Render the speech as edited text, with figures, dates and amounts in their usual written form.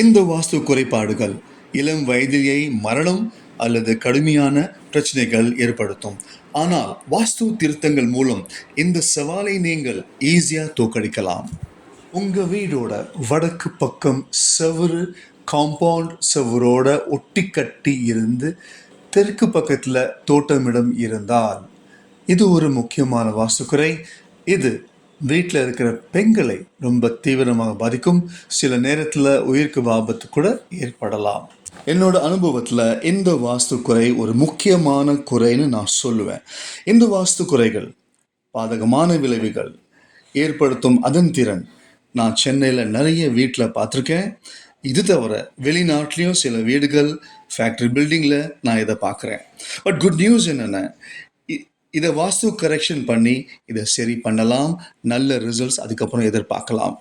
இந்த வாஸ்து குறைபாடுகள் இளம் வயதிலேயே மரணம் அல்லது கடுமையான பிரச்சனைகள் ஏற்படுத்தும். ஆனால் வாஸ்து திருத்தங்கள் மூலம் இந்த சவாலை நீங்கள் ஈஸியா தோற்கடிக்கலாம். உங்க வீடோட வடக்கு பக்கம் செவுரு காம்பவுண்ட் செவுரோட ஒட்டி கட்டி இருந்து தெற்கு பக்கத்துல தோட்டமிடம் இருந்தால் இது ஒரு முக்கியமான வாஸ்துக்குறை. இது வீட்டில் இருக்கிற பெண்களை ரொம்ப தீவிரமாக பாதிக்கும். சில நேரத்தில் உயிருக்கு ஆபத்து கூட ஏற்படலாம். என்னோட அனுபவத்தில் இந்த வாஸ்து குறை ஒரு முக்கியமான குறைன்னு நான் சொல்லுவேன். இந்த வாஸ்து குறைகள் பாதகமான விளைவுகள் ஏற்படுத்தும் அதன் திறன் நான் சென்னையில் நிறைய வீட்டில் பார்த்துருக்கேன். இது தவிர வெளிநாட்டிலையும் சில வீடுகள் ஃபேக்ட்ரி பில்டிங்கில் நான் இதை பார்க்குறேன். பட் குட் நியூஸ் என்னென்ன, இதை வாஸ்து கரெக்ஷன் பண்ணி இதை சரி பண்ணலாம். நல்ல ரிசல்ட்ஸ் அதுக்கப்புறம் எதிர்பார்க்கலாம்.